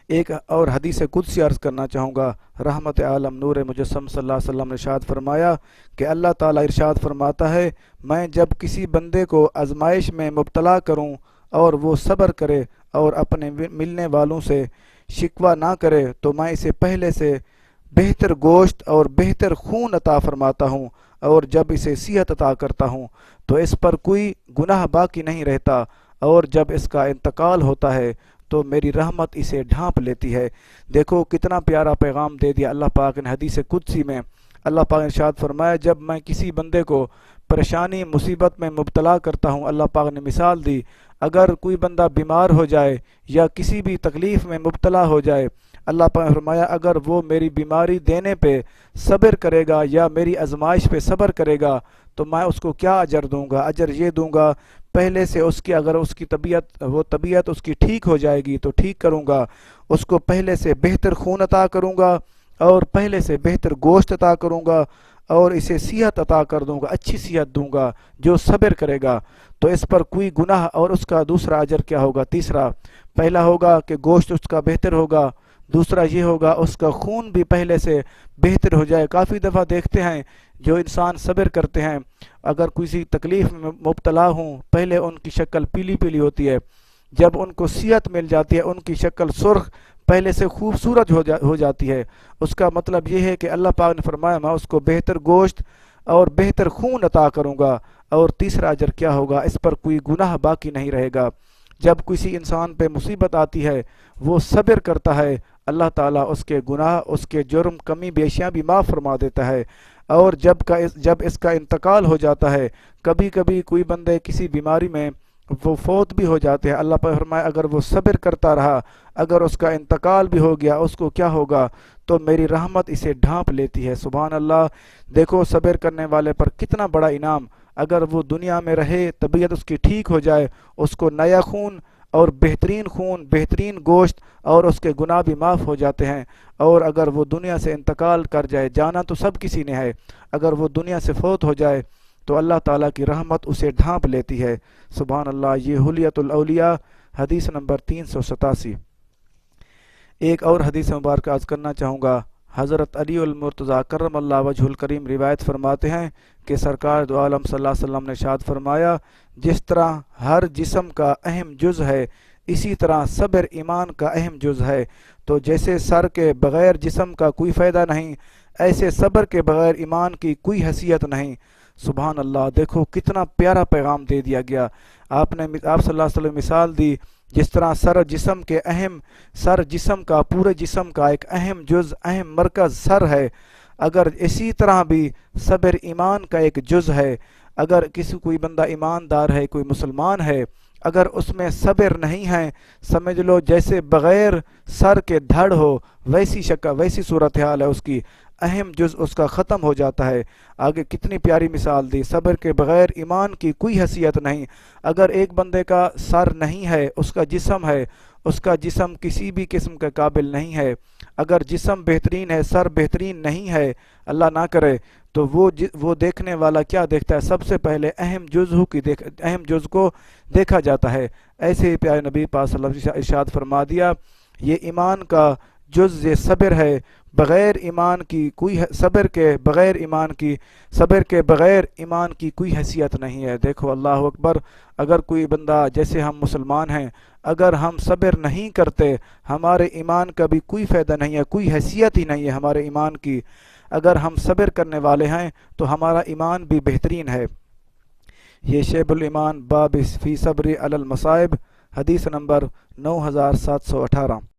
ایک اور حدیث قدسی عرض کرنا چاہوں گا۔ رحمت عالم نور مجسم صلی اللہ علیہ وسلم نے ارشاد فرمایا کہ اللہ تعالیٰ ارشاد فرماتا ہے، میں جب کسی بندے کو آزمائش میں مبتلا کروں اور وہ صبر کرے اور اپنے ملنے والوں سے شکوہ نہ کرے تو میں اسے پہلے سے بہتر گوشت اور بہتر خون عطا فرماتا ہوں، اور جب اسے صحت عطا کرتا ہوں تو اس پر کوئی گناہ باقی نہیں رہتا، اور جب اس کا انتقال ہوتا ہے تو میری رحمت اسے ڈھانپ لیتی ہے۔ دیکھو کتنا پیارا پیغام دے دیا اللہ پاک نے حدیث قدسی میں۔ اللہ پاک نے ارشاد فرمایا، جب میں کسی بندے کو پریشانی مصیبت میں مبتلا کرتا ہوں، اللہ پاک نے مثال دی، اگر کوئی بندہ بیمار ہو جائے یا کسی بھی تکلیف میں مبتلا ہو جائے، اللہ پاک نے فرمایا اگر وہ میری بیماری دینے پہ صبر کرے گا یا میری آزمائش پہ صبر کرے گا تو میں اس کو کیا اجر دوں گا؟ اجر یہ دوں گا، پہلے سے اس کی اگر اس کی طبیعت اس کی ٹھیک ہو جائے گی تو ٹھیک کروں گا، اس کو پہلے سے بہتر خون عطا کروں گا اور پہلے سے بہتر گوشت عطا کروں گا، اور اسے صحت عطا کر دوں گا، اچھی صحت دوں گا جو صبر کرے گا، تو اس پر کوئی گناہ۔ اور اس کا دوسرا اجر کیا ہوگا؟ تیسرا، پہلا ہوگا کہ گوشت اس کا بہتر ہوگا، دوسرا یہ ہوگا اس کا خون بھی پہلے سے بہتر ہو جائے۔ کافی دفعہ دیکھتے ہیں جو انسان صبر کرتے ہیں، اگر کسی تکلیف میں مبتلا ہوں، پہلے ان کی شکل پیلی پیلی ہوتی ہے، جب ان کو صحت مل جاتی ہے ان کی شکل سرخ پہلے سے خوبصورت ہو جاتی ہے۔ اس کا مطلب یہ ہے کہ اللہ پاک نے فرمایا میں اس کو بہتر گوشت اور بہتر خون عطا کروں گا، اور تیسرا اجر کیا ہوگا؟ اس پر کوئی گناہ باقی نہیں رہے گا۔ جب کسی انسان پہ مصیبت آتی ہے وہ صبر کرتا ہے، اللہ تعالیٰ اس کے گناہ، اس کے جرم، کمی بیشیاں بھی معاف فرما دیتا ہے، اور جب اس کا انتقال ہو جاتا ہے، کبھی کبھی کوئی بندے کسی بیماری میں وہ فوت بھی ہو جاتے ہیں، اللہ پاک فرمائے اگر وہ صبر کرتا رہا، اگر اس کا انتقال بھی ہو گیا، اس کو کیا ہوگا؟ تو میری رحمت اسے ڈھانپ لیتی ہے۔ سبحان اللہ! دیکھو صبر کرنے والے پر کتنا بڑا انعام۔ اگر وہ دنیا میں رہے، طبیعت اس کی ٹھیک ہو جائے، اس کو نیا خون اور بہترین خون، بہترین گوشت، اور اس کے گناہ بھی معاف ہو جاتے ہیں، اور اگر وہ دنیا سے انتقال کر جائے، جانا تو سب کسی نے ہے، اگر وہ دنیا سے فوت ہو جائے تو اللہ تعالیٰ کی رحمت اسے ڈھانپ لیتی ہے۔ سبحان اللہ! یہ حلیت الاولیاء حدیث نمبر 387۔ ایک اور حدیث مبارکہ عرض کرنا چاہوں گا۔ حضرت علی المرتضیٰ کرم اللہ وجہ الکریم روایت فرماتے ہیں کہ سرکار دو عالم صلی اللہ علیہ وسلم نے ارشاد فرمایا، جس طرح ہر جسم کا اہم جز ہے اسی طرح صبر ایمان کا اہم جز ہے، تو جیسے سر کے بغیر جسم کا کوئی فائدہ نہیں، ایسے صبر کے بغیر ایمان کی کوئی حیثیت نہیں۔ سبحان اللہ! دیکھو کتنا پیارا پیغام دے دیا گیا۔ آپ صلی اللہ علیہ وسلم مثال دی، جس طرح سر جسم کا پورے جسم کا ایک اہم جز، اہم مرکز سر ہے، اگر اسی طرح بھی صبر ایمان کا ایک جز ہے۔ اگر کوئی بندہ ایماندار ہے، کوئی مسلمان ہے، اگر اس میں صبر نہیں ہے، سمجھ لو جیسے بغیر سر کے دھڑ ہو، ویسی صورتحال ہے اس کی، اہم جز اس کا ختم ہو جاتا ہے۔ آگے کتنی پیاری مثال دی، صبر کے بغیر ایمان کی کوئی حیثیت نہیں۔ اگر ایک بندے کا سر نہیں ہے، اس کا جسم ہے، اس کا جسم کسی بھی قسم کے قابل نہیں ہے، اگر جسم بہترین ہے، سر بہترین نہیں ہے، اللہ نہ کرے، تو وہ دیکھنے والا کیا دیکھتا ہے؟ سب سے پہلے اہم جز کو دیکھا جاتا ہے۔ ایسے ہی پیارے نبی پاک صلی اللہ علیہ وسلم نے ارشاد فرما دیا، یہ ایمان کا جز یہ صبر ہے، صبر کے بغیر ایمان کی کوئی حیثیت نہیں ہے۔ دیکھو اللہ اکبر! اگر کوئی بندہ، جیسے ہم مسلمان ہیں، اگر ہم صبر نہیں کرتے، ہمارے ایمان کا بھی کوئی فائدہ نہیں ہے، کوئی حیثیت ہی نہیں ہے ہمارے ایمان کی۔ اگر ہم صبر کرنے والے ہیں تو ہمارا ایمان بھی بہترین ہے۔ یہ شیب الایمان باب فی صبر علی المصائب، حدیث نمبر 9718۔